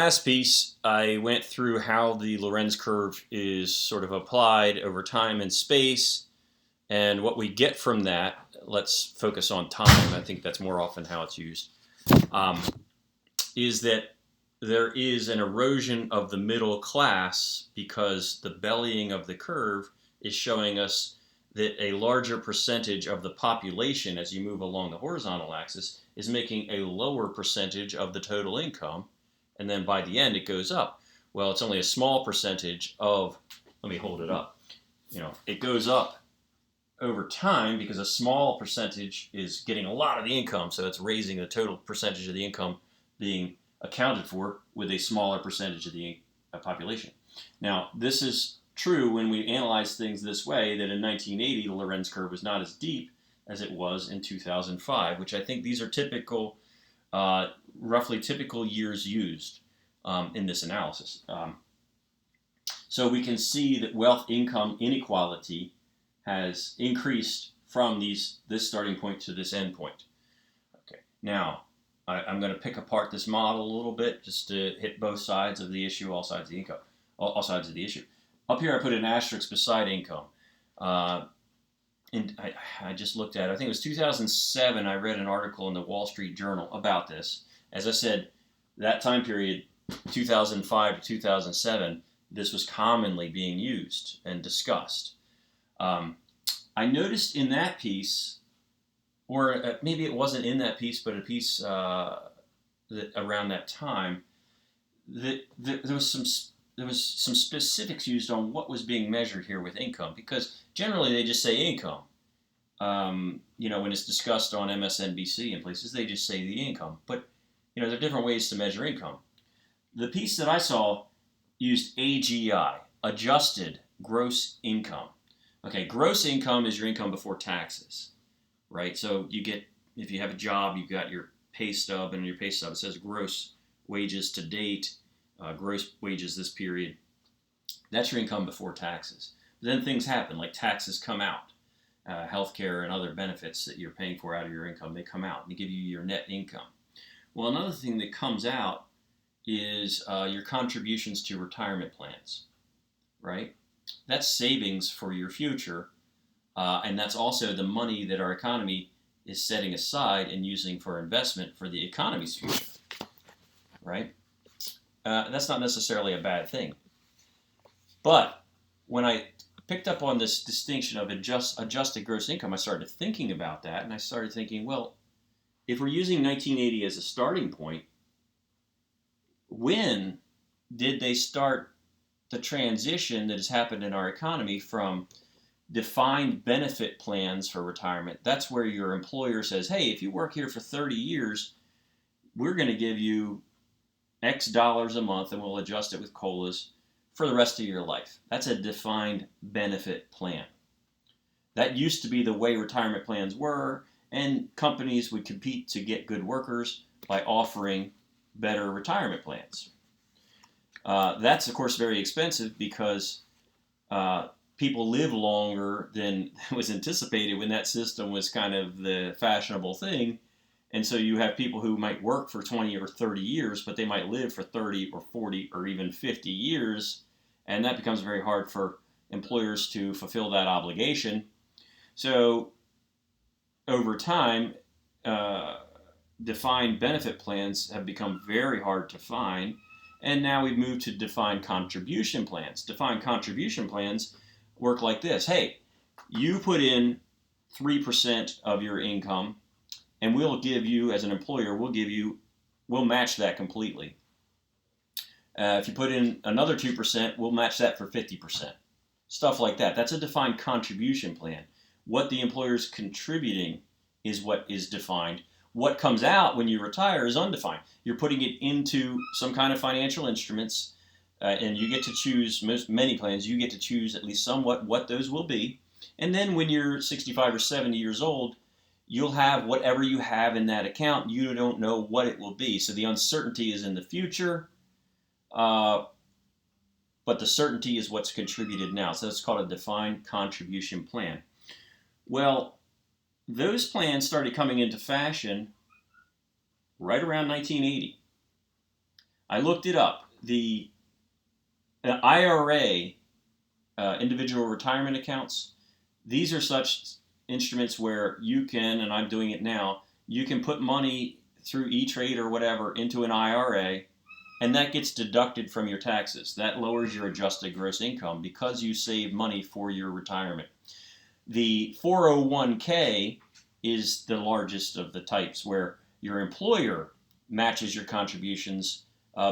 Last piece, I went through how the Lorenz curve is sort of applied over time and space, and what we get from that. Let's focus on time. I think that's more often how it's used. Um, is that there is an erosion of the middle class because the bellying of the curve is showing us that a larger percentage of the population, as you move along the horizontal axis, is making a lower percentage of the total income, and then by the end it goes up. Well, it's only a small percentage of, let me hold it up, it goes up over time because a small percentage is getting a lot of the income, so it's raising the total percentage of the income being accounted for with a smaller percentage of the population. Now, this is true when we analyze things this way, that in 1980 the Lorenz curve was not as deep as it was in 2005, which I think these are typical, roughly typical years used in this analysis. So we can see that wealth income inequality has increased from this starting point to this end point. Okay, now I'm going to pick apart this model a little bit just to hit both sides of the issue, all sides of the income, all sides of the issue. Up here I put an asterisk beside income. And I just looked at it. I think it was 2007 I read an article in the Wall Street Journal about this. As I said, that time period, 2005 to 2007, this was commonly being used and discussed. I noticed in that piece, or maybe it wasn't in that piece, but a piece that around that time, that there was some specifics used on what was being measured here with income, because generally they just say income. When it's discussed on MSNBC and places, they just say the income. But there are different ways to measure income. The piece that I saw used AGI, adjusted gross income. Okay, gross income is your income before taxes, right? So you get, if you have a job, you've got your pay stub, and in your pay stub it says gross wages to date, gross wages this period. That's your income before taxes. But then things happen, like taxes come out. Healthcare and other benefits that you're paying for out of your income, they come out and they give you your net income. Well, another thing that comes out is your contributions to retirement plans, right? That's savings for your future, and that's also the money that our economy is setting aside and using for investment for the economy's future, right? That's not necessarily a bad thing. But when I picked up on this distinction of adjusted gross income, I started thinking about that, and I started thinking, well, if we're using 1980 as a starting point, when did they start the transition that has happened in our economy from defined benefit plans for retirement? That's where your employer says, hey, if you work here for 30 years, we're going to give you X dollars a month, and we'll adjust it with COLAs for the rest of your life. That's a defined benefit plan. That used to be the way retirement plans were, and companies would compete to get good workers by offering better retirement plans. That's, of course, very expensive because people live longer than was anticipated when that system was kind of the fashionable thing. And so you have people who might work for 20 or 30 years, but they might live for 30 or 40 or even 50 years. And that becomes very hard for employers to fulfill that obligation. So over time, defined benefit plans have become very hard to find. And now we've moved to defined contribution plans. Defined contribution plans work like this. Hey, you put in 3% of your income, and we'll give you, as an employer, we'll match that completely. If you put in another 2%, we'll match that for 50%. Stuff like that. That's a defined contribution plan. What the employer's contributing is what is defined. What comes out when you retire is undefined. You're putting it into some kind of financial instruments, and you get to choose, many plans, you get to choose at least somewhat what those will be. And then when you're 65 or 70 years old, you'll have whatever you have in that account. You don't know what it will be. So the uncertainty is in the future, but the certainty is what's contributed now. So that's called a defined contribution plan. Well, those plans started coming into fashion right around 1980. I looked it up. The IRA, individual retirement accounts, these are such instruments where you can, and I'm doing it now, you can put money through E-Trade or whatever into an IRA, and that gets deducted from your taxes. That lowers your adjusted gross income because you save money for your retirement. The 401k is the largest of the types where your employer matches your contributions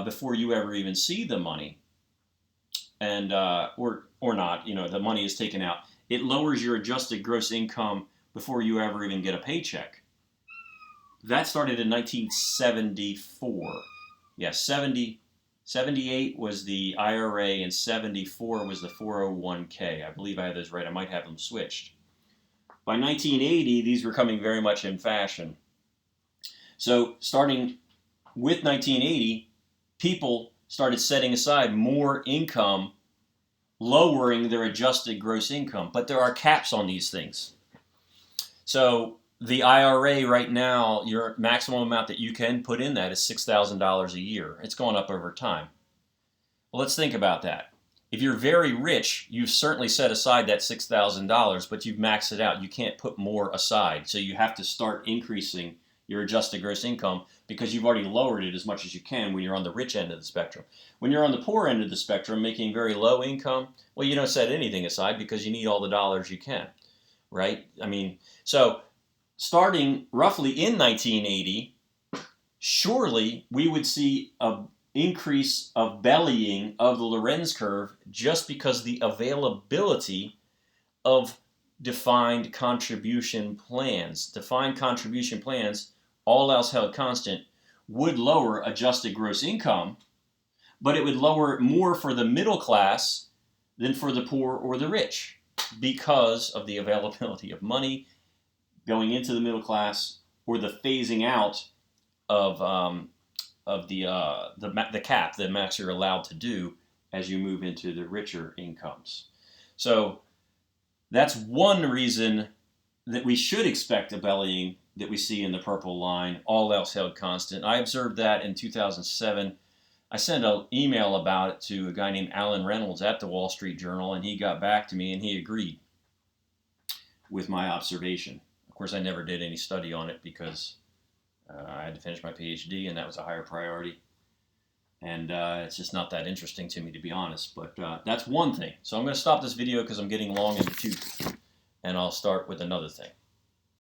before you ever even see the money, and or not. The money is taken out. It lowers your adjusted gross income before you ever even get a paycheck. That started in 1974. Yeah, 78 was the IRA and 74 was the 401k. I believe I have those right. I might have them switched. By 1980, these were coming very much in fashion. So starting with 1980, people started setting aside more income, lowering their adjusted gross income. But there are caps on these things. So the IRA right now, your maximum amount that you can put in that is $6,000 a year. It's going up over time. Well, let's think about that. If you're very rich, you've certainly set aside that $6,000, but you've maxed it out. You can't put more aside. So you have to start increasing your adjusted gross income because you've already lowered it as much as you can when you're on the rich end of the spectrum. When you're on the poor end of the spectrum, making very low income, well, you don't set anything aside because you need all the dollars you can, right? So starting roughly in 1980, surely we would see an increase of bellying of the Lorenz curve just because the availability of defined contribution plans. Defined contribution plans, all else held constant, would lower adjusted gross income, but it would lower it more for the middle class than for the poor or the rich because of the availability of money going into the middle class or the phasing out of the cap, the max you're allowed to do as you move into the richer incomes. So that's one reason that we should expect a bellying that we see in the purple line, all else held constant. I observed that in 2007. I sent an email about it to a guy named Alan Reynolds at the Wall Street Journal, and he got back to me and he agreed with my observation. Of course, I never did any study on it because I had to finish my PhD, and that was a higher priority. And it's just not that interesting to me, to be honest. But that's one thing. So I'm going to stop this video because I'm getting long in the tooth, and I'll start with another thing.